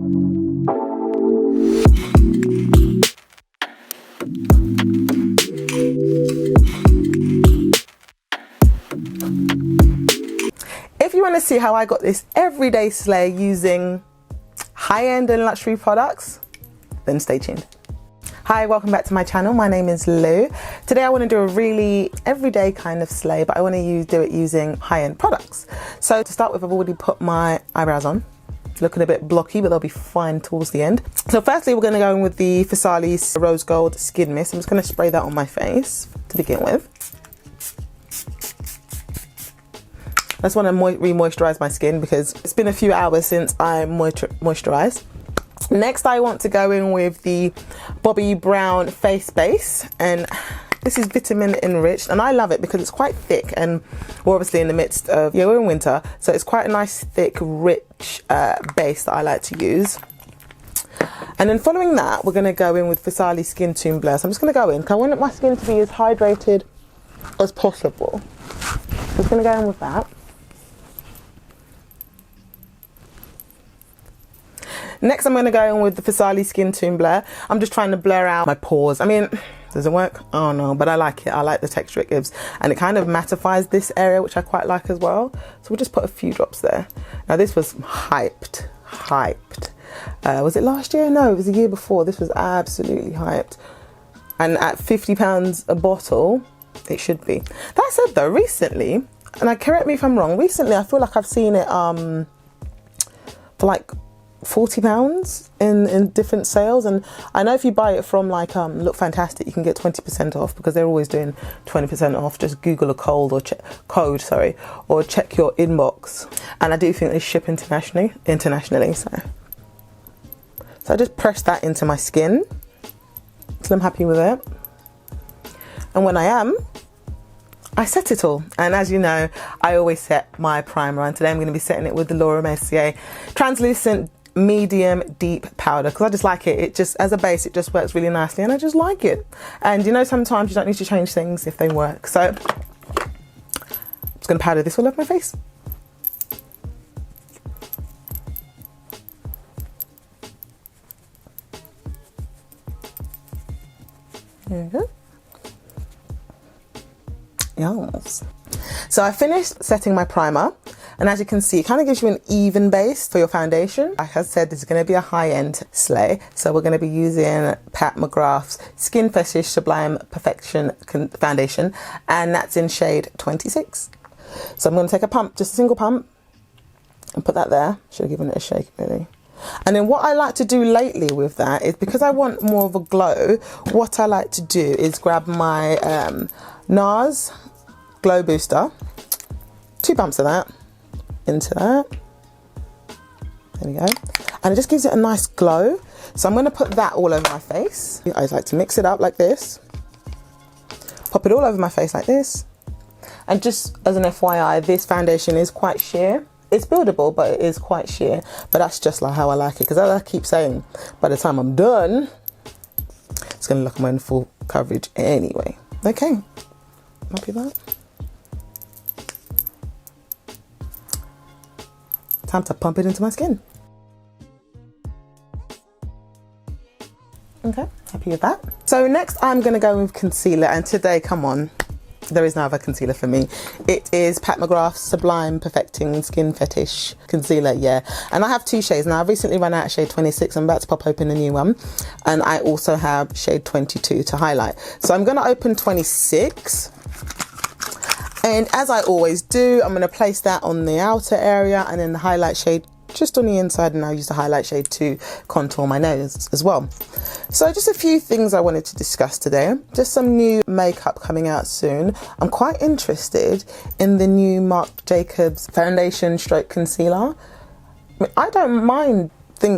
If you want to see how I got this everyday slay using high-end and luxury products, then stay tuned. Hi, welcome back to my channel. My name is Lou. Today I want to do a really everyday kind of slay, but I want to do it using high-end products. So to start with, I've already put my eyebrows on. Looking a bit blocky, but they'll be fine towards the end. So firstly, we're going to go in with the Farsali Rose Gold Skin Mist. I'm just going to spray that on my face to begin with. I just want to re-moisturize my skin because it's been a few hours since I moisturized. Next, I want to go in with the Bobbi Brown Face Base, and this is vitamin enriched, and I love it because it's quite thick, and we're obviously in the midst of, yeah, we're in winter, so it's quite a nice, thick, rich base that I like to use. And then following that, we're going to go in with Farsali Skintune Blur. So I'm just going to go in because I want my skin to be as hydrated as possible. So I'm just going to go in with that. Next, I'm going to go in with the Farsali Skintune Blur. I'm just trying to blur out my pores. I mean, does it work? Oh no, but I like it. I like the texture it gives. And it kind of mattifies this area, which I quite like as well. So we'll just put a few drops there. Now this was hyped. Was it last year? No, it was the year before. This was absolutely hyped. And at £50 a bottle, it should be. That said though, recently, and correct me if I'm wrong, recently I feel like I've seen it for like £40 in different sales, and I know if you buy it from like Look Fantastic, you can get 20% off because they're always doing 20% off. Just Google a code or check your inbox, and I do think they ship internationally. So I just press that into my skin till I'm happy with it, and when I am, I set it all. And as you know, I always set my primer, and today I'm going to be setting it with the Mercier translucent medium deep powder because I just like it. It just, as a base, it just works really nicely, and I just like it. And you know, sometimes you don't need to change things if they work. So I'm just going to powder this all over my face. There we go. Yes. So I finished setting my primer, and as you can see, it kind of gives you an even base for your foundation. Like I said, this is going to be a high-end slay, so we're going to be using Mcgrath's Skin Fetish Sublime Perfection Foundation, and that's in shade 26. So I'm going to take a pump, just a single pump, and put that there. Should have given it a shake really. And then what I like to do lately with that is, because I want more of a glow, what I like to do is grab my Nars Glow Booster, 2 pumps of that into that, there we go, and it just gives it a nice glow. So I'm going to put that all over my face. I like to mix it up like this, pop it all over my face like this. And just as an FYI, this foundation is quite sheer. It's buildable, but it is quite sheer, but that's just like how I like it, because as I keep saying, by the time I'm done, it's going to look like I'm in full coverage anyway. Okay, happy with that. Time to pump it into my skin. Okay, happy with that. So next I'm going to go with concealer, and today, come on, there is no other concealer for me. It is Mcgrath's Sublime Perfecting Skin Fetish Concealer, yeah. And I have 2 shades now. I've recently run out of shade 26. I'm about to pop open a new one. And I also have shade 22 to highlight. So I'm going to open 26. And as I always do, I'm going to place that on the outer area, and then the highlight shade just on the inside, and I'll use the highlight shade to contour my nose as well. So just a few things I wanted to discuss today. Just some new makeup coming out soon. I'm quite interested in the new Marc Jacobs foundation stroke concealer. I mean, I don't mind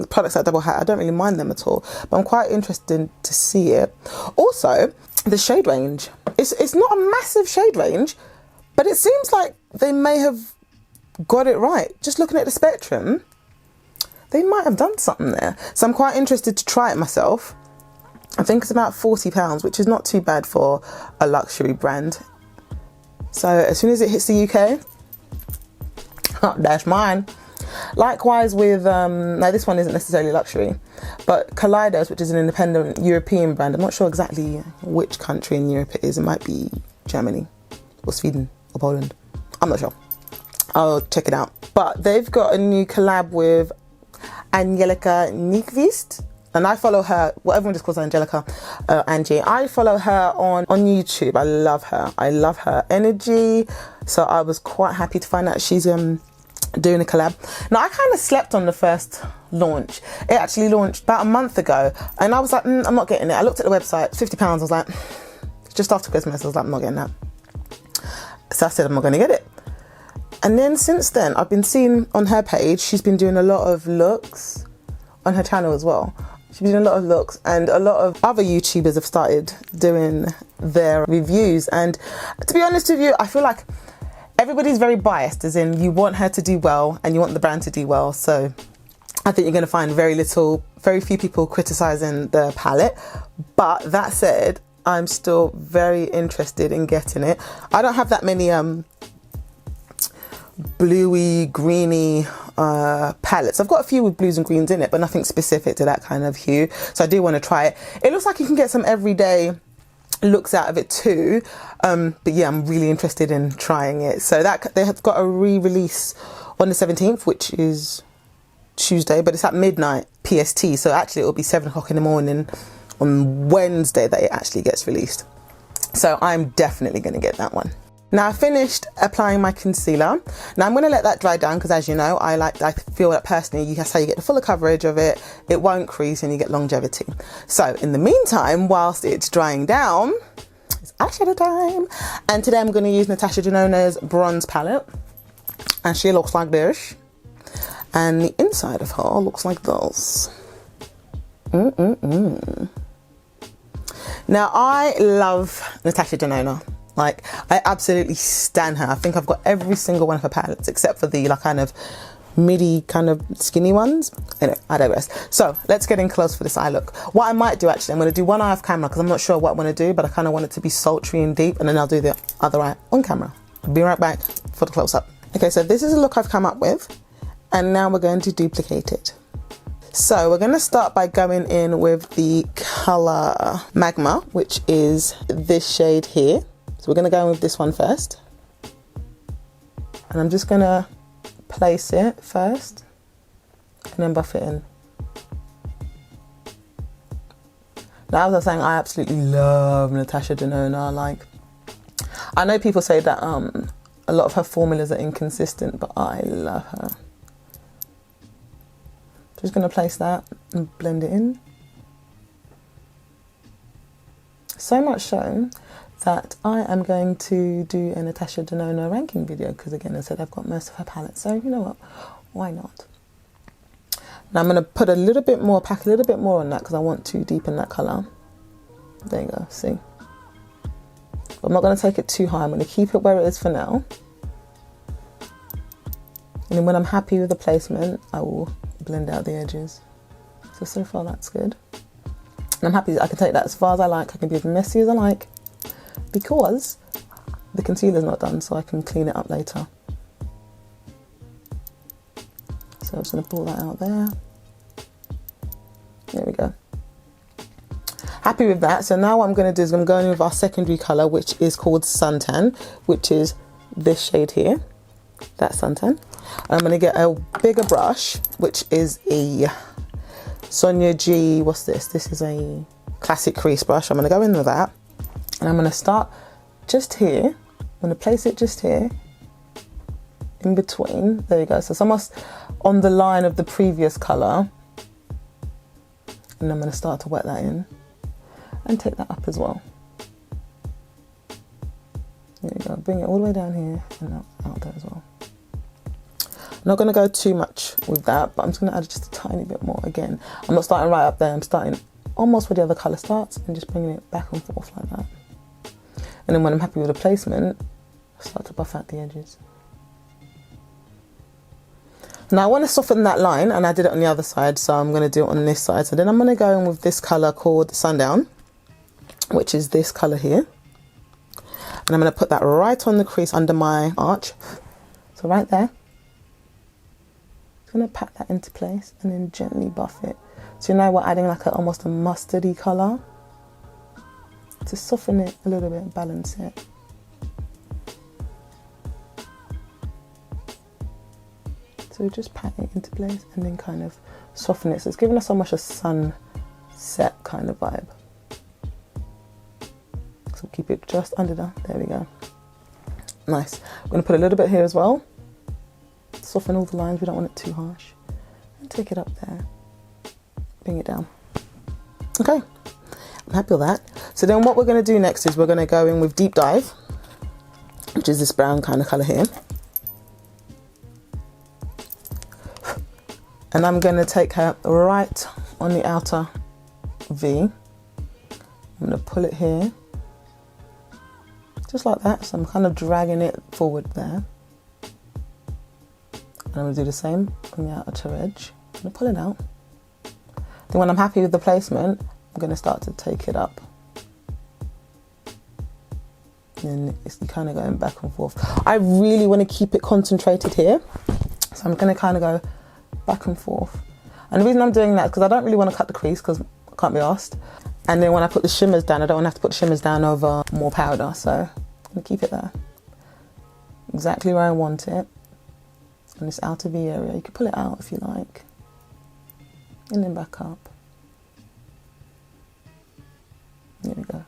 products like Double Hat, I don't really mind them at all, but I'm quite interested to see it. Also, the shade range. It's not a massive shade range, but it seems like they may have got it right. Just looking at the spectrum, they might have done something there. So I'm quite interested to try it myself. I think it's about £40, which is not too bad for a luxury brand. So as soon as it hits the UK, that's mine. Likewise with, now this one isn't necessarily luxury, but Kaleidos, which is an independent European brand. I'm not sure exactly which country in Europe it is. It might be Germany or Sweden or Poland. I'm not sure. I'll check it out. But they've got a new collab with Angelica Nyqvist. And I follow her, well, everyone just calls her Angelica, Angie. I follow her on YouTube. I love her. I love her energy. So I was quite happy to find out she's doing a collab. Now, I kind of slept on the first launch. It actually launched about a month ago. And I was like, I'm not getting it. I looked at the website, £50. I was like, just after Christmas, I was like, I'm not getting that. So I said, I'm not going to get it. And then since then, I've been seeing on her page, she's been doing a lot of looks on her channel as well. She's been doing a lot of looks, and a lot of other YouTubers have started doing their reviews. And to be honest with you, I feel like everybody's very biased, as in you want her to do well and you want the brand to do well. So I think you're going to find very few people criticizing the palette. But that said, I'm still very interested in getting it. I don't have that many bluey, greeny palettes. I've got a few with blues and greens in it, but nothing specific to that kind of hue. So I do want to try it. It looks like you can get some everyday looks out of it too. But yeah, I'm really interested in trying it. So that they have got a re-release on the 17th, which is Tuesday, but it's at midnight PST. So actually it'll be 7 o'clock in the morning on Wednesday that it actually gets released. So I'm definitely going to get that one. Now I finished applying my concealer. Now I'm going to let that dry down because, as you know, I feel that personally that's how you get the fuller coverage of it. It won't crease and you get longevity. So in the meantime, whilst it's drying down, it's eyeshadow time. And today I'm going to use Natasha Denona's bronze palette, and she looks like this, and the inside of her looks like this. Now I love Natasha Denona. Like, I absolutely stan her. I think I've got every single one of her palettes except for the kind of midi kind of skinny ones. Anyway, I digress. So let's get in close for this eye look. What I might do actually, I'm going to do one eye off camera because I'm not sure what I want to do, but I kind of want it to be sultry and deep, and then I'll do the other eye on camera. I'll be right back for the close up. Okay, so this is a look I've come up with, and now we're going to duplicate it. So we're going to start by going in with the color Magma, which is this shade here. So we're going to go in with this one first. And I'm just going to place it first and then buff it in. Now, as I was saying, I absolutely love Natasha Denona. Like, I know people say that a lot of her formulas are inconsistent, but I love her. Just going to place that and blend it in. So much so that I am going to do a Natasha Denona ranking video because, again, I said I've got most of her palette, so you know what, why not? Now I'm going to put a little bit more, pack a little bit more on that because I want to deepen that colour. There you go, see? But I'm not going to take it too high. I'm going to keep it where it is for now. And then when I'm happy with the placement, I will blend out the edges. So far that's good. And I'm happy that I can take that as far as I like. I can be as messy as I like, because the concealer's not done, so I can clean it up later. So I'm just going to pull that out there. There we go. Happy with that. So now what I'm going to do is I'm going with our secondary colour, which is called Suntan, which is this shade here. That's Suntan. I'm going to get a bigger brush, which is a Sonia G. What's this? This is a classic crease brush. I'm going to go in with that. And I'm going to start just here. I'm going to place it just here, in between. There you go. So it's almost on the line of the previous colour. And I'm going to start to wet that in and take that up as well. There you go. Bring it all the way down here and out there as well. I'm not going to go too much with that, but I'm just going to add just a tiny bit more. Again, I'm not starting right up there. I'm starting almost where the other colour starts and just bringing it back and forth like that. And then when I'm happy with the placement, I start to buff out the edges. Now I want to soften that line, and I did it on the other side, so I'm going to do it on this side. So then I'm going to go in with this colour called Sundown, which is this colour here. And I'm going to put that right on the crease under my arch. So right there. Just gonna pat that into place and then gently buff it. So now we're adding like almost a mustardy colour to soften it a little bit, balance it. So just pat it into place and then kind of soften it. So it's giving us almost a sunset kind of vibe. So keep it just under there. There we go. Nice. We're going to put a little bit here as well. Soften all the lines. We don't want it too harsh. And take it up there. Bring it down. Okay. I'm happy with that. So then what we're going to do next is we're going to go in with Deep Dive, which is this brown kind of colour here. And I'm going to take her right on the outer V. I'm going to pull it here. Just like that. So I'm kind of dragging it forward there. And I'm going to do the same on the outer edge. I'm going to pull it out. Then when I'm happy with the placement, I'm going to start to take it up. And it's kind of going back and forth. I really want to keep it concentrated here. So I'm going to kind of go back and forth. And the reason I'm doing that is because I don't really want to cut the crease because I can't be asked. And then when I put the shimmers down, I don't want to have to put the shimmers down over more powder. So I'm going to keep it there. Exactly where I want it. On this outer V area. You can pull it out if you like. And then back up. There we go.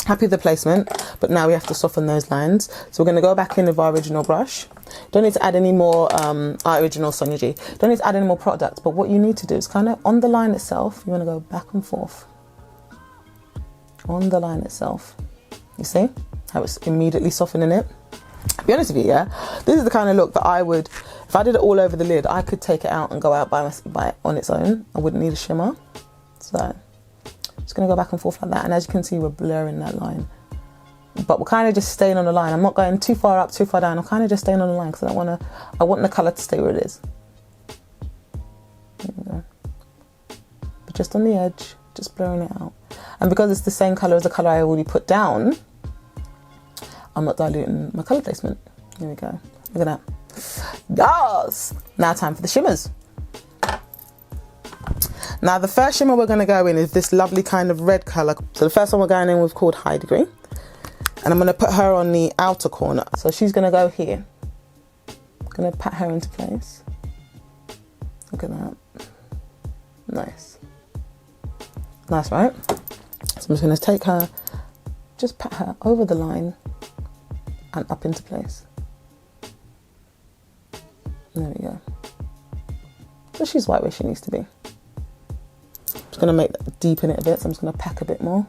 Happy with the placement, but now we have to soften those lines. So we're going to go back in with our original brush. Don't need to add any more, our original Sonia G. Don't need to add any more product, but what you need to do is kind of on the line itself, you want to go back and forth. On the line itself. You see how it's immediately softening it? To be honest with you, yeah, this is the kind of look that I would, if I did it all over the lid, I could take it out and go out by on its own. I wouldn't need a shimmer. So just going to go back and forth like that, and as you can see we're blurring that line, but we're kind of just staying on the line. I'm not going too far up, too far down. I'm kind of just staying on the line because I want the colour to stay where it is. There we go. But just on the edge, just blurring it out. And because it's the same colour as the colour I already put down, I'm not diluting my colour placement. There we go. Look at that. Yes! Now time for the shimmers. Now the first shimmer we're going to go in is this lovely kind of red colour. So the first one we're going in with called High Degree. And I'm going to put her on the outer corner. So she's going to go here. I'm going to pat her into place. Look at that. Nice. Nice, right? So I'm just going to take her, just pat her over the line and up into place. There we go. So she's right where she needs to be. Going to make that, deepen it a bit, so I'm just going to pack a bit more.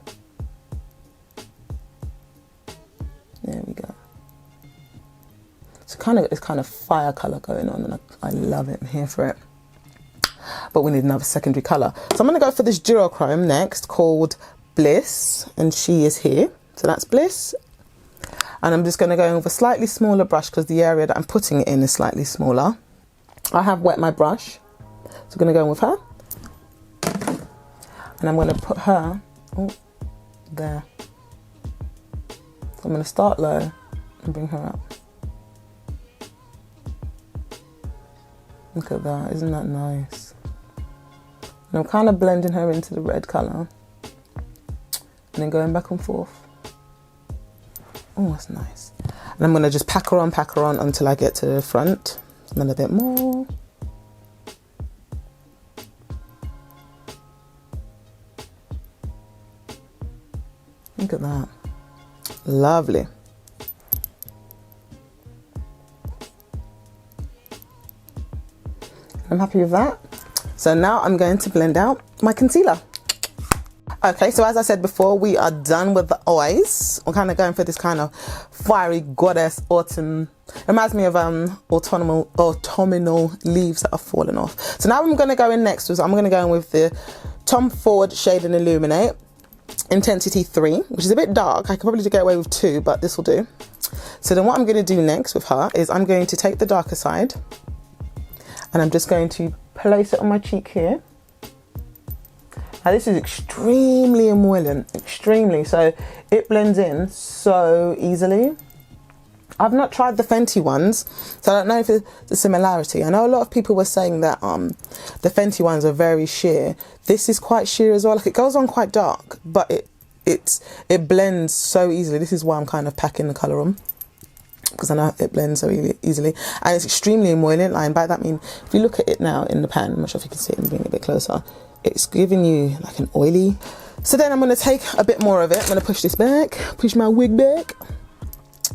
There we go. So kind of this kind of fire colour going on, and I love it. I'm here for it. But we need another secondary colour, so I'm going to go for this duochrome next called Bliss, and she is here. So that's Bliss, and I'm just going to go in with a slightly smaller brush because the area that I'm putting it in is slightly smaller. I have wet my brush, so I'm going to go in with her. And I'm going to put her, there. So I'm going to start low and bring her up. Look at that, isn't that nice? And I'm kind of blending her into the red colour. And then going back and forth. Oh, that's nice. And I'm going to just pack her on until I get to the front. And then a bit more. Look at that. Lovely. I'm happy with that. So now I'm going to blend out my concealer. Okay, so as I said before, we are done with the eyes. We're kind of going for this kind of fiery goddess autumn. It reminds me of autumnal leaves that are falling off. So now I'm going to go in next. I'm going to go in with the Tom Ford Shade and Illuminate. Intensity 3, which is a bit dark. I could probably get away with 2, but this will do. So then what I'm going to do next with her is I'm going to take the darker side and I'm just going to place it on my cheek here. Now this is extremely emollient, extremely, so it blends in so easily. I've not tried the Fenty ones, so I don't know if it's the similarity. I know a lot of people were saying that the Fenty ones are very sheer. This is quite sheer as well. Like, it goes on quite dark, but it blends so easily. This is why I'm kind of packing the colour on, because I know it blends so easily, and it's extremely emollient line. By that I mean, if you look at it now in the pan, I'm not sure if you can see it and bring it a bit closer, it's giving you like an oily. So then I'm going to take a bit more of it. I'm going to push this back, push my wig back,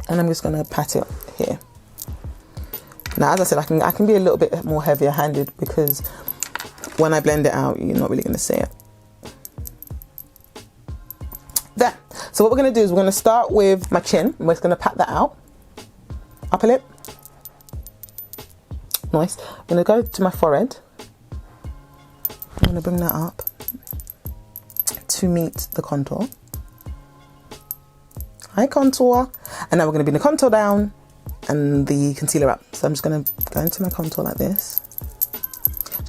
and I'm just going to pat it here. Now, as I said, I can be a little bit more heavier handed, because when I blend it out, you're not really going to see it. There. So what we're going to do is we're going to start with my chin, and we're just going to pat that out. Upper lip. Nice. I'm going to go to my forehead. I'm going to bring that up to meet the contour. Hi, contour. And now we're going to bring the contour down and the concealer up. So I'm just going to go into my contour like this.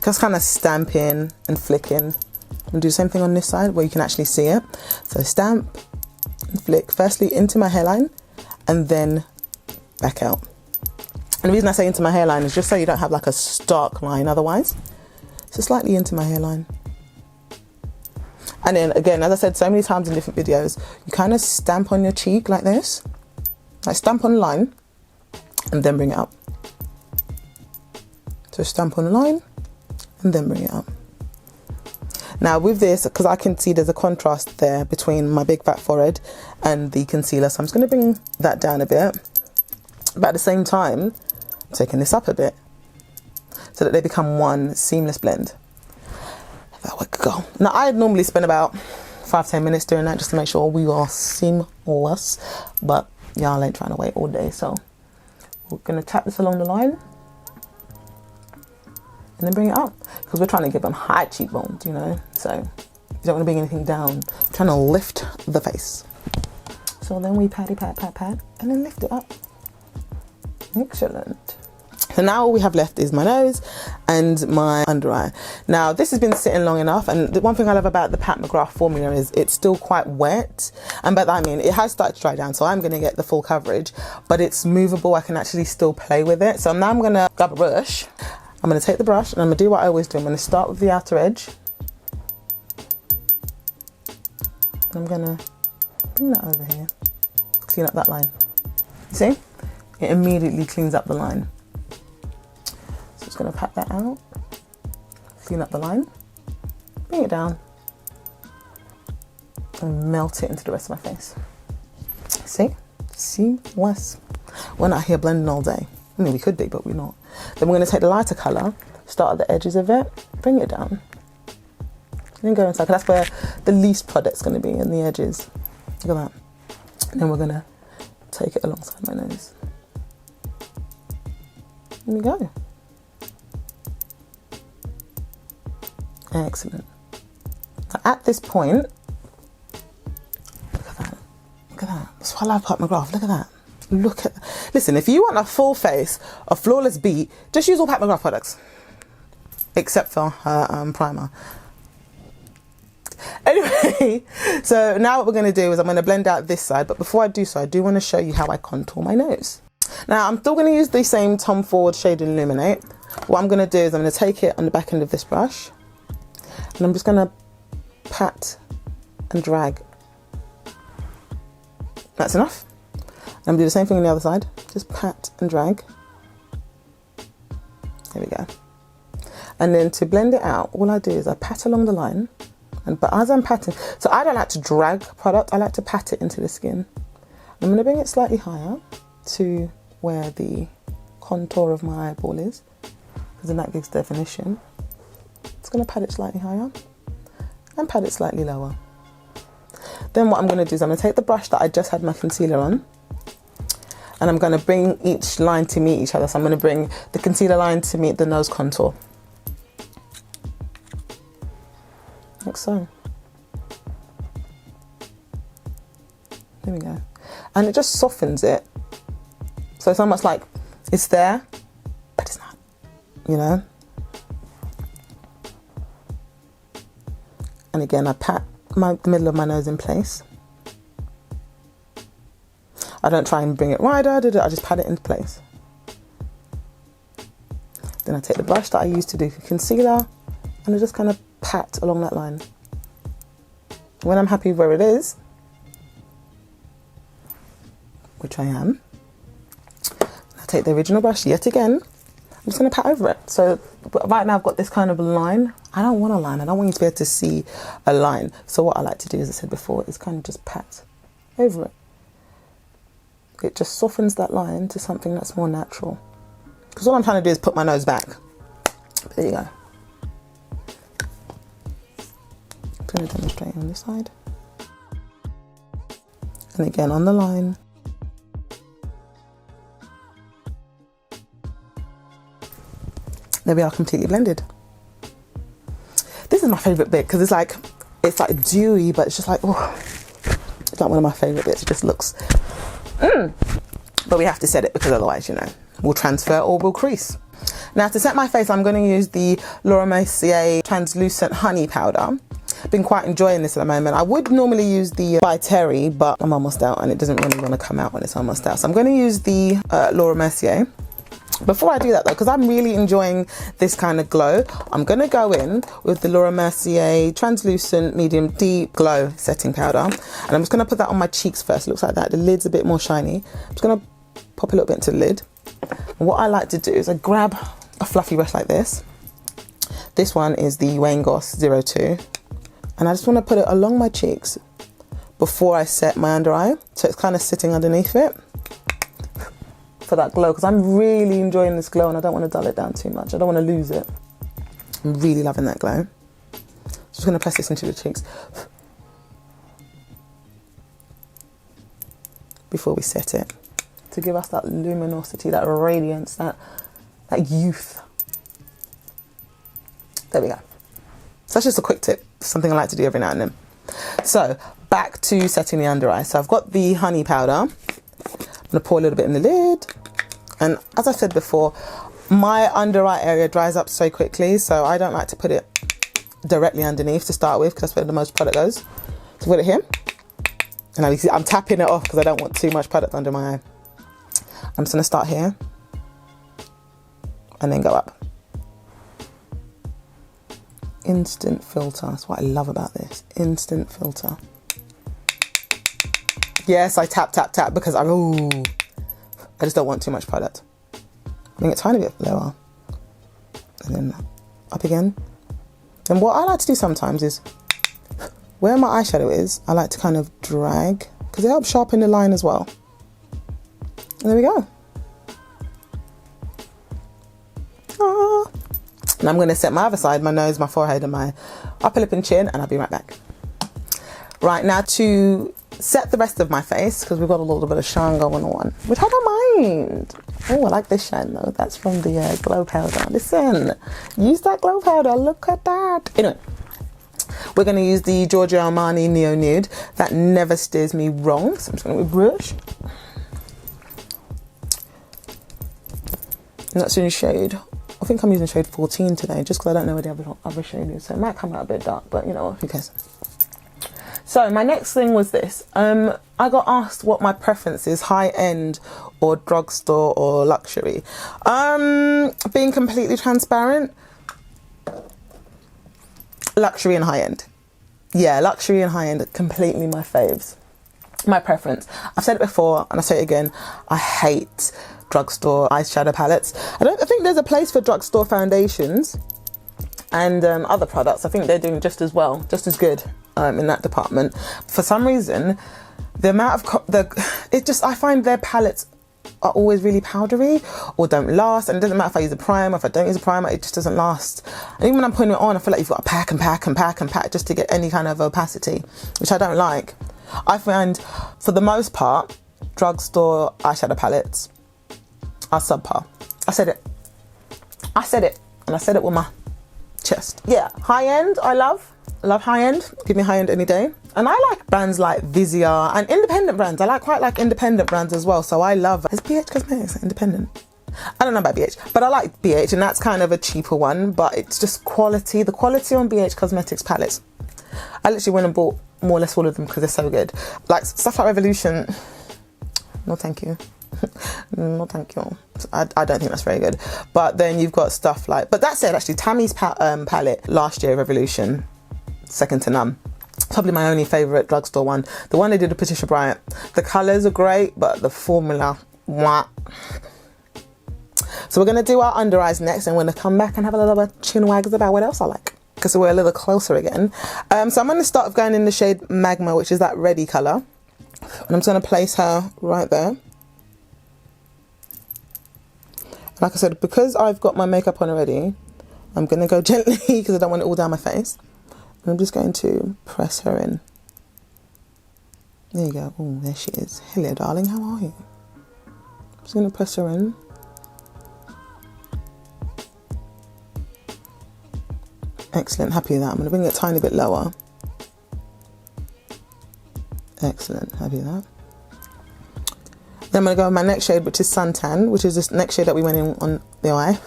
Just kind of stamping and flicking. And do the same thing on this side where you can actually see it. So stamp and flick, firstly into my hairline and then back out. And the reason I say into my hairline is just so you don't have like a stark line otherwise. So slightly into my hairline. And then again, as I said so many times in different videos, you kind of stamp on your cheek like this. Like stamp on the line and then bring it up. So stamp on the line and then bring it up. Now with this, because I can see there's a contrast there between my big fat forehead and the concealer, so I'm just going to bring that down a bit. But at the same time, I'm taking this up a bit so that they become one seamless blend. That would go. Now I'd normally spend about 5-10 minutes doing that just to make sure we are seamless, but y'all ain't trying to wait all day, so we're going to tap this along the line and then bring it up, because we're trying to give them high cheekbones, you know, so you don't want to bring anything down. We're trying to lift the face. So then we pat, and then lift it up. Excellent. So now all we have left is my nose and my under eye. Now this has been sitting long enough, and the one thing I love about the Pat McGrath formula is it's still quite wet, and by that I mean it has started to dry down, so I'm going to get the full coverage, but it's movable. I can actually still play with it. So now I'm going to grab a brush. I'm going to take the brush and I'm going to do what I always do. I'm going to start with the outer edge. I'm going to bring that over here, clean up that line. See? It immediately cleans up the line. So just going to pat that out, clean up the line, bring it down, and melt it into the rest of my face. See? Seamless. We're not here blending all day. I mean, we could be, but we're not. Then we're going to take the lighter colour, start at the edges of it, bring it down, and then go inside, because that's where the least product's going to be, in the edges. Look at that. And then we're going to take it alongside my nose. There we go. Excellent. So at this point, look at that. Look at that. That's why I love Pat McGrath. Look at that. Look at that. Listen, if you want a full face, a flawless beat, just use all Pat McGrath products, except for her primer. Anyway, so now what we're going to do is I'm going to blend out this side, but before I do so, I do want to show you how I contour my nose. Now I'm still going to use the same Tom Ford Shade Illuminate. What I'm going to do is I'm going to take it on the back end of this brush, and I'm just going to pat and drag. That's enough. I'm going to do the same thing on the other side. Just pat and drag. There we go. And then to blend it out, all I do is I pat along the line. But as I'm patting, so I don't like to drag product, I like to pat it into the skin. I'm going to bring it slightly higher to where the contour of my eyeball is, because then that gives definition. Just going to pat it slightly higher and pat it slightly lower. Then what I'm going to do is I'm going to take the brush that I just had my concealer on, and I'm going to bring each line to meet each other. So I'm going to bring the concealer line to meet the nose contour. Like so. There we go. And it just softens it. So it's almost like it's there, but it's not, you know? And again, I pat the middle of my nose in place. I don't try and bring it wider, I just pat it into place. Then I take the brush that I used to do concealer and I just kind of pat along that line. When I'm happy where it is, which I am, I take the original brush yet again. I'm just going to pat over it. So right now I've got this kind of line. I don't want a line. I don't want you to be able to see a line. So what I like to do, as I said before, is kind of just pat over it. It just softens that line to something that's more natural. Because all I'm trying to do is put my nose back. There you go. I'm going to demonstrate on this side. And again on the line. There we are, completely blended. This is my favourite bit because it's like dewy, but it's just like, oh, it's like one of my favourite bits. It just looks, but we have to set it because otherwise, you know, we'll transfer or we'll crease. Now to set my face, I'm going to use the Mercier translucent honey powder. Been quite enjoying this at the moment. I would normally use the by Terry, but I'm almost out and it doesn't really want to come out when it's almost out. So I'm going to use the Mercier. Before I do that though, because I'm really enjoying this kind of glow, I'm going to go in with the Mercier translucent medium deep glow setting powder, and I'm just going to put that on my cheeks first. It looks like that. The lid's a bit more shiny. I'm just going to pop a little bit into the lid. And what I like to do is I grab a fluffy brush like this. This one is the Wayne Goss 02, and I just want to put it along my cheeks before I set my under eye, so it's kind of sitting underneath it for that glow, because I'm really enjoying this glow and I don't want to dull it down too much. I don't want to lose it. I'm really loving that glow. Just going to press this into the cheeks before we set it, to give us that luminosity, that radiance, that youth. There we go. So that's just a quick tip, something I like to do every now and then. So back to setting the under eye. So I've got the honey powder. I'm going to pour a little bit in the lid, and as I said before, my under eye area dries up so quickly, so I don't like to put it directly underneath to start with, because that's where the most product goes. So put it here, and I'm tapping it off because I don't want too much product under my eye. I'm just going to start here and then go up. Instant filter, that's what I love about this, instant filter. Yes, I tap, tap, tap because I just don't want too much product. Bring it a tiny bit lower. And then up again. And what I like to do sometimes is, where my eyeshadow is, I like to kind of drag, because it helps sharpen the line as well. And there we go. And I'm going to set my other side, my nose, my forehead, and my upper lip and chin, and I'll be right back. Right, now to set the rest of my face, because we've got a little bit of shine going on, which I don't mind. Oh, I like this shine though. That's from the glow powder. Listen, use that glow powder. Look at that. Anyway, we're going to use the Giorgio Armani Neo Nude. That never steers me wrong. So I'm just going to brush. And that's in the shade, I think I'm using shade 14 today, just because I don't know where the other shade is. So it might come out a bit dark, but you know, who cares? So my next thing was this. I got asked what my preference is, high-end or drugstore or luxury. Being completely transparent, luxury and high-end. Yeah, luxury and high-end, completely my faves. My preference. I've said it before and I say it again, I hate drugstore eyeshadow palettes. I think there's a place for drugstore foundations and other products. I think they're doing just as well, just as good. In that department. For some reason, the amount of I find their palettes are always really powdery or don't last, and it doesn't matter if I use a primer, if I don't use a primer, it just doesn't last. And even when I'm putting it on, I feel like you've got to pack and pack and pack and pack just to get any kind of opacity, which I don't like. I find, for the most part, drugstore eyeshadow palettes are subpar. I said it, and I said it with my chest. Yeah, high-end, I love high-end. Give me high-end any day. And I like brands like Vizia and independent brands. I quite like independent brands as well. So I love, is BH Cosmetics independent? I don't know about BH, but I like BH, and that's kind of a cheaper one, but it's just quality. The quality on BH Cosmetics palettes, I literally went and bought more or less all of them because they're so good. Like stuff like Revolution, No thank you. No thank you. I don't think that's very good. But then you've got stuff like, but that said, actually Tammy's palette last year, Revolution, second to none. Probably my only favourite drugstore one. The one they did with Patricia Bryant. The colours are great, but the formula, mwah. So we're going to do our under eyes next, and we're going to come back and have a little chin wags about what else I like, because we're a little closer again. So I'm going to start going in the shade Magma, which is that reddy colour. And I'm just going to place her right there. Like I said, because I've got my makeup on already, I'm going to go gently because I don't want it all down my face. And I'm just going to press her in. There you go. Oh, there she is. Hello, darling. How are you? I'm just going to press her in. Excellent. Happy with that. I'm going to bring it a tiny bit lower. Excellent. Happy with that. Then I'm going to go with my next shade, which is Suntan, which is this next shade that we went in on the eye.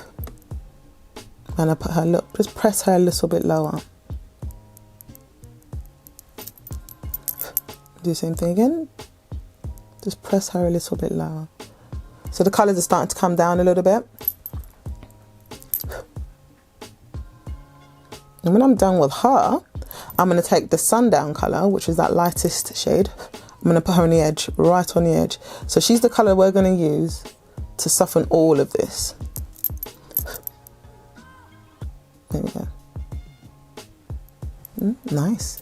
And I put her, look, just press her a little bit lower. Do the same thing again. Just press her a little bit lower. So the colours are starting to come down a little bit. And when I'm done with her, I'm going to take the Sundown colour, which is that lightest shade. I'm going to put her on the edge, right on the edge. So she's the colour we're going to use to soften all of this. There we go. Nice.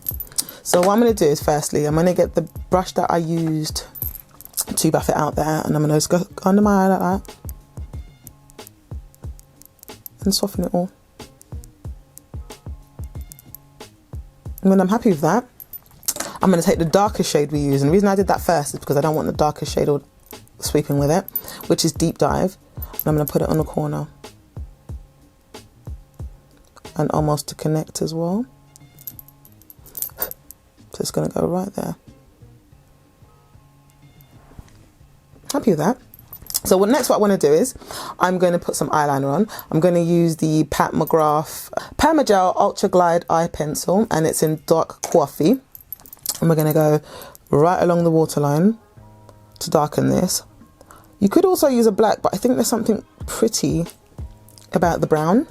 So what I'm going to do is, firstly, I'm going to get the brush that I used to buff it out there, and I'm going to just go under my eye like that and soften it all. And when I'm happy with that, I'm going to take the darker shade we use, and the reason I did that first is because I don't want the darker shade all sweeping with it, which is Deep Dive, and I'm going to put it on the corner and almost to connect as well. So it's going to go right there. Happy with that. So what I want to do is I'm going to put some eyeliner on. I'm going to use the Pat McGrath Permagel Ultra Glide Eye Pencil, and it's in dark coffee. And we're going to go right along the waterline to darken this. You could also use a black, but I think there's something pretty about the brown.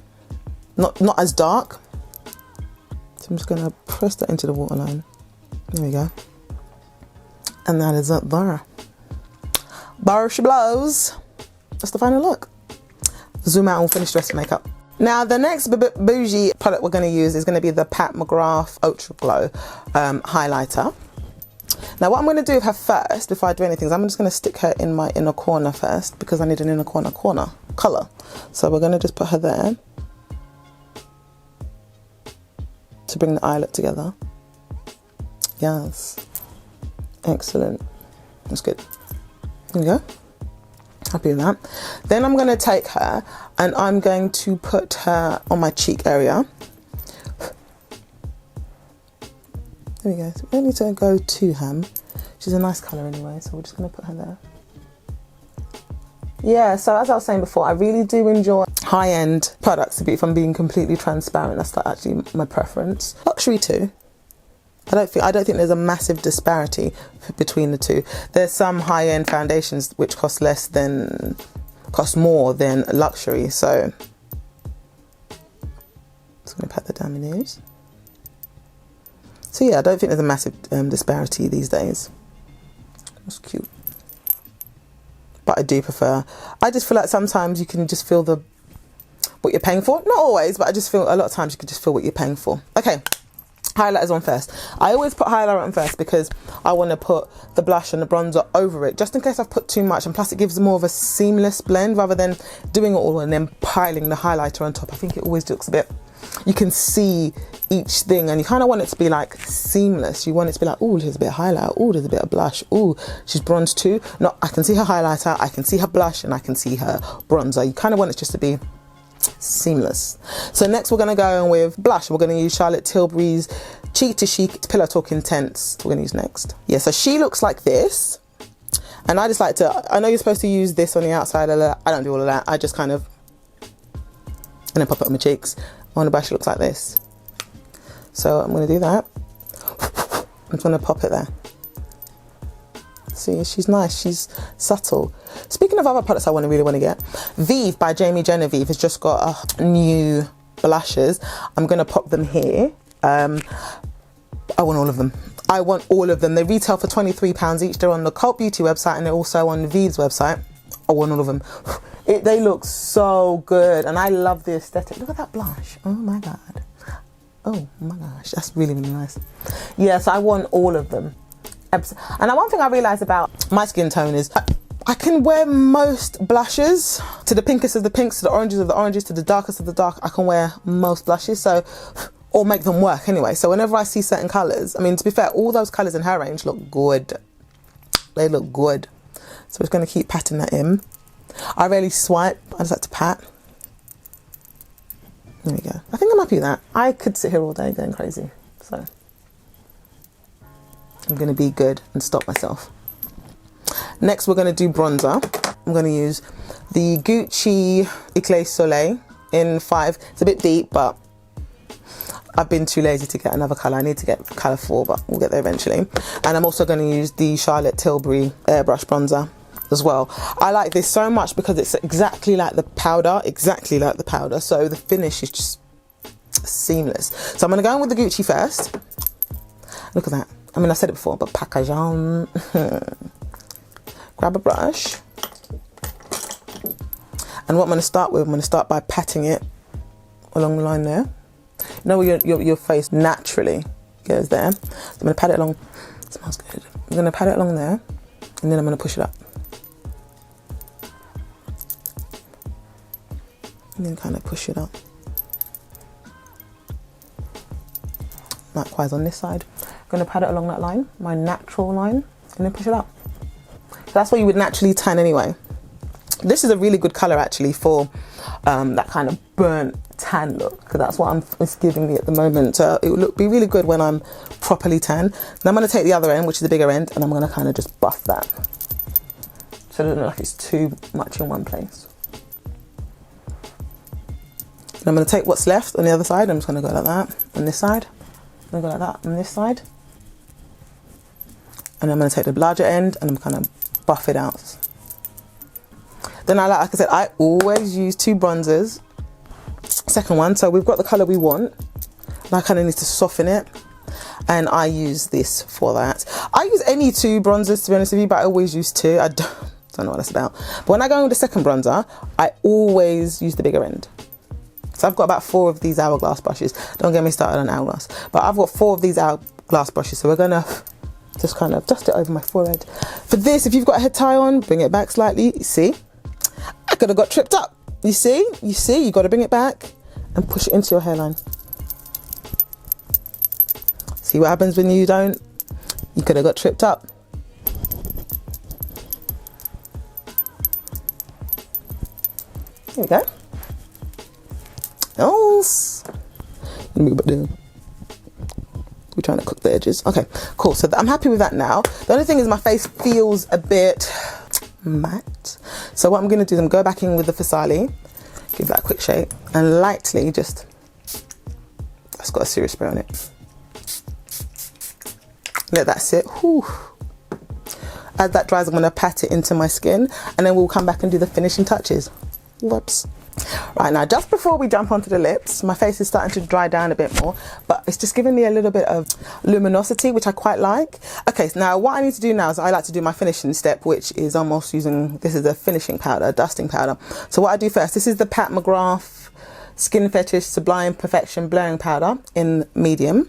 Not as dark. So I'm just going to press that into the waterline. There we go. And that is up there. Bar she blows. That's the final look. Zoom out and we'll finish the rest of makeup. Now the next bougie product we're going to use is going to be the Pat McGrath Ultra Glow highlighter. Now what I'm going to do with her first, before I do anything, is I'm just going to stick her in my inner corner first, because I need an inner corner colour. So we're going to just put her there to bring the eye look together. Yes. Excellent. That's good. There we go. Happy with that. Then I'm going to take her and I'm going to put her on my cheek area. There we go. So we don't need to go too ham. She's a nice colour anyway, so we're just going to put her there. Yeah, so as I was saying before, I really do enjoy high-end products, if I'm being completely transparent. That's actually my preference. Luxury too. I don't think there's a massive disparity between the two. There's some high-end foundations which cost more than luxury. So just gonna pat that down my nose. So yeah, I don't think there's a massive disparity these days. That's cute. But I do prefer. I just feel like sometimes you can just feel what you're paying for. Not always, but I just feel a lot of times you can just feel what you're paying for. Okay. Highlighters on first. I always put highlighter on first because I want to put the blush and the bronzer over it, just in case I've put too much, and plus it gives more of a seamless blend rather than doing it all and then piling the highlighter on top. I think it always looks a bit, you can see each thing and you kind of want it to be like seamless. You want it to be like, oh, there's a bit of highlighter, oh, there's a bit of blush, oh, she's bronzed too. No, I can see her highlighter, I can see her blush, and I can see her bronzer. You kind of want it just to be seamless. So next we're going to go in with blush. We're going to use Charlotte Tilbury's Cheek to Chic Pillow Talk Intense. We're going to use next. Yeah, so she looks like this, and I just like to, I know you're supposed to use this on the outside. I don't do all of that. I just kind of, and then pop it on my cheeks. On the brush it looks like this. So I'm going to do that. I'm just going to pop it there. See, she's nice, she's subtle. Speaking of other products I really want to get, Vive by Jamie Genevieve has just got new blushes. I'm going to pop them here. I want all of them. I want all of them. They retail for £23 each. They're on the Cult Beauty website and they're also on Vive's website. I want all of them. They look so good and I love the aesthetic. Look at that blush. Oh my God. Oh my gosh, that's really, really nice. Yes, I want all of them. And one thing I realised about my skin tone is I can wear most blushes, to the pinkest of the pinks, to the oranges of the oranges, to the darkest of the dark. I can wear most blushes, so, or make them work anyway. So whenever I see certain colours, I mean, to be fair, all those colours in her range look good. They look good. So we're just going to keep patting that in. I rarely swipe, I just like to pat. There we go. I think I'm happy with that. I could sit here all day going crazy, so I'm going to be good and stop myself. Next, we're going to do bronzer. I'm going to use the Gucci Eclat Soleil in 5. It's a bit deep, but I've been too lazy to get another colour. I need to get colour 4, but we'll get there eventually. And I'm also going to use the Charlotte Tilbury Airbrush Bronzer as well. I like this so much because it's exactly like the powder, so the finish is just seamless. So I'm going to go in with the Gucci first. Look at that. I mean, I said it before, but package on. Grab a brush. And what I'm going to start with, I'm going to start by patting it along the line there. You know where your face naturally goes there. So I'm going to pat it along. It smells good. I'm going to pat it along there, and then I'm going to push it up. And then kind of push it up. Likewise on this side. I'm going to pat it along that line, my natural line, and then push it up. So that's what you would naturally tan anyway. This is a really good colour actually for that kind of burnt tan look, because that's what it's giving me at the moment. It will be really good when I'm properly tan. Now I'm going to take the other end, which is the bigger end, and I'm going to kind of just buff that. So it doesn't look like it's too much in one place. And I'm going to take what's left on the other side. I'm just going to go like that on this side. I'm going to go like that on this side. And I'm going to take the larger end and I'm kind of buff it out. Then like I said, I always use 2 bronzers. Second one, so we've got the colour we want. And I kind of need to soften it. And I use this for that. I use any 2 bronzers to be honest with you, but I always use 2. I don't know what that's about. But when I go in with the second bronzer, I always use the bigger end. So I've got about 4 of these hourglass brushes. Don't get me started on hourglass. But I've got 4 of these hourglass brushes. So we're going to just kind of dust it over my forehead. For this, if you've got a head tie on, bring it back slightly. You see? I could have got tripped up. You see? You see? You got to bring it back and push it into your hairline. See what happens when you don't? You could have got tripped up. Here we go. Else. Let me move it down. We're trying to cook the edges. Okay, cool. So I'm happy with that now. The only thing is my face feels a bit matte. So what I'm going to do is I'm go back in with the Farsali, give that a quick shake, and lightly just, that's got a serious spray on it. Let that sit. Whew. As that dries, I'm going to pat it into my skin, and then we'll come back and do the finishing touches. Whoops. Right, now just before we jump onto the lips, my face is starting to dry down a bit more, but it's just giving me a little bit of luminosity, which I quite like. Okay, so now what I need to do now is I like to do my finishing step, which is almost using, this is a finishing powder, dusting powder. So what I do first, this is the Mcgrath Skin Fetish Sublime Perfection Blurring Powder in medium.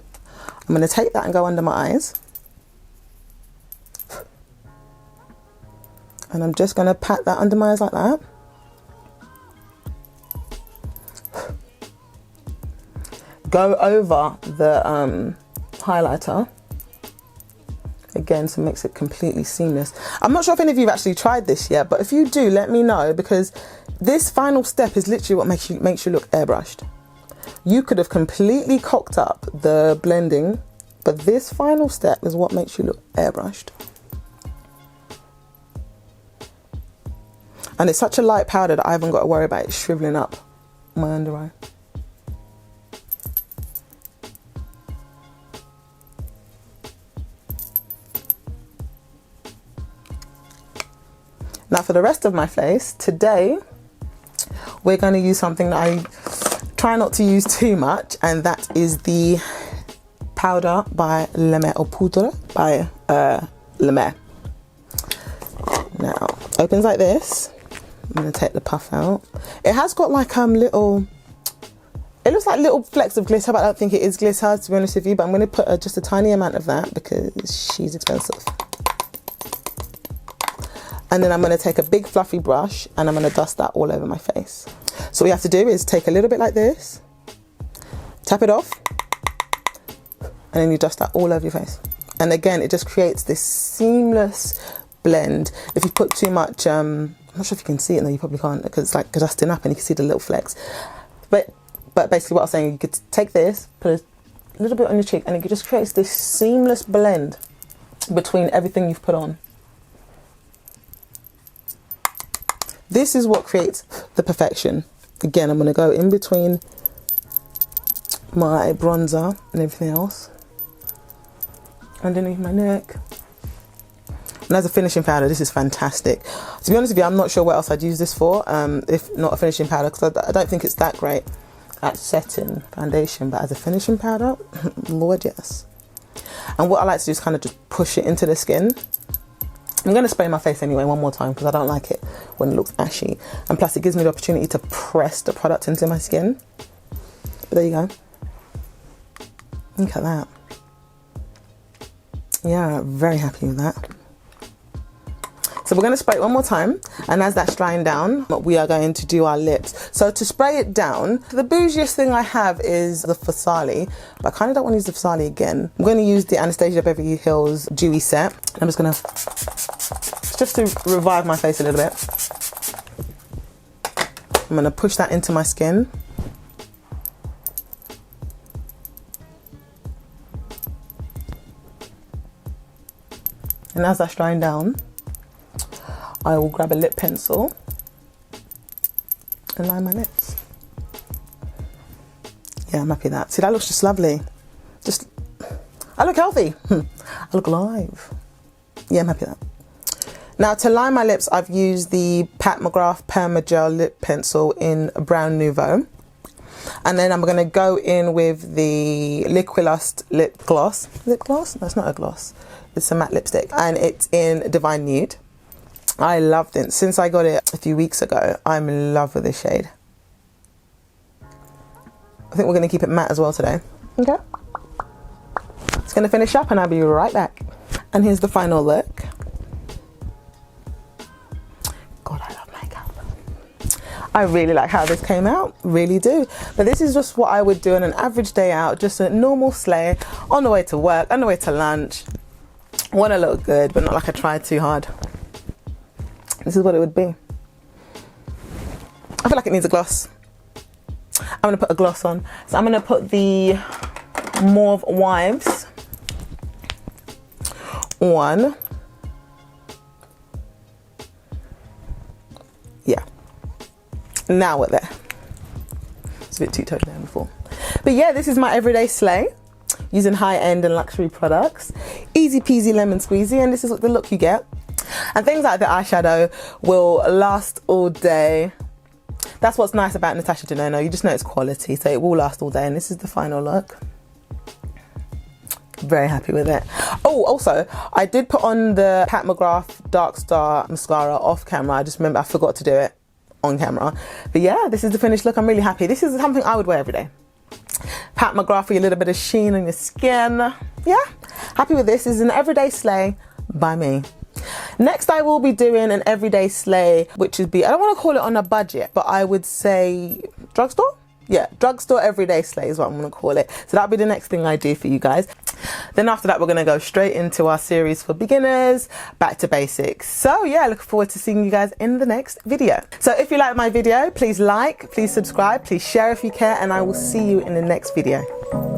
I'm going to take that and go under my eyes. And I'm just going to pat that under my eyes like that. Go over the highlighter again to makes it completely seamless. I'm not sure if any of you have actually tried this yet, but if you do, let me know, because this final step is literally what makes you look airbrushed. You could have completely cocked up the blending, but this final step is what makes you look airbrushed. And it's such a light powder that I haven't got to worry about it shriveling up my under eye. Now for the rest of my face, today we're going to use something that I try not to use too much, and that is the powder by Le Mer, or poudre by Le Mer. Now, opens like this. I'm going to take the puff out. It has got like little, it looks like little flecks of glitter, but I don't think it is glitter, to be honest with you. But I'm going to put just a tiny amount of that because she's expensive. And then I'm going to take a big fluffy brush and I'm going to dust that all over my face. So what you have to do is take a little bit like this, tap it off, and then you dust that all over your face. And again, it just creates this seamless blend. If you put too much, I'm not sure if you can see it, no, you probably can't, because it's like dusting up and you can see the little flecks. But basically what I was saying, you could take this, put a little bit on your cheek, and it just creates this seamless blend between everything you've put on. This is what creates the perfection. Again, I'm going to go in between my bronzer and everything else, underneath my neck. And as a finishing powder, this is fantastic. To be honest with you, I'm not sure what else I'd use this for, if not a finishing powder, because I don't think it's that great at setting foundation. But as a finishing powder, Lord yes. And what I like to do is kind of just push it into the skin. I'm going to spray my face anyway one more time because I don't like it when it looks ashy. And plus it gives me the opportunity to press the product into my skin. But there you go. Look at that. Yeah, very happy with that. So we're going to spray it one more time, and as that's drying down, we are going to do our lips. So to spray it down, the bougiest thing I have is the Farsali, but I kind of don't want to use the Farsali again. I'm going to use the Anastasia Beverly Hills Dewy Set. I'm just going to, just to revive my face a little bit, I'm going to push that into my skin. And as that's drying down, I will grab a lip pencil and line my lips. Yeah, I'm happy with that. See, that looks just lovely. Just, I look healthy. I look alive. Yeah, I'm happy with that. Now to line my lips, I've used the Pat McGrath Permagel lip pencil in Brown Nouveau. And then I'm going to go in with the Liquilust lip gloss. Lip gloss? No, it's not a gloss. It's a matte lipstick, and it's in Divine Nude. I loved it. Since I got it a few weeks ago, I'm in love with this shade. I think we're going to keep it matte as well today. Okay. It's going to finish up and I'll be right back. And here's the final look. God, I love makeup. I really like how this came out, really do. But this is just what I would do on an average day out, just a normal slay, on the way to work, on the way to lunch. Want to look good, but not like I tried too hard. This is what it would be. I feel like it needs a gloss. I'm going to put a gloss on. So I'm going to put the Mauve Wives on. Yeah. Now we're there. It's a bit two-toned there before. But yeah, this is my everyday slay. Using high-end and luxury products. Easy peasy lemon squeezy, and this is the look you get. And things like the eyeshadow will last all day. That's what's nice about Natasha Denona. You just know it's quality, so it will last all day. And this is the final look. Very happy with it. Oh, also, I did put on the Pat McGrath Dark Star mascara off camera. I just remember I forgot to do it on camera. But yeah, this is the finished look. I'm really happy. This is something I would wear every day. Pat McGrath for a little bit of sheen on your skin. Yeah, happy with this. This is an everyday slay by me. Next, I will be doing an everyday slay, which would be, I don't want to call it on a budget, but I would say drugstore? Yeah, drugstore everyday slay is what I'm going to call it. So that'll be the next thing I do for you guys. Then after that, we're going to go straight into our series for beginners, back to basics. So yeah, looking forward to seeing you guys in the next video. So if you like my video, please like, please subscribe, please share if you care, and I will see you in the next video.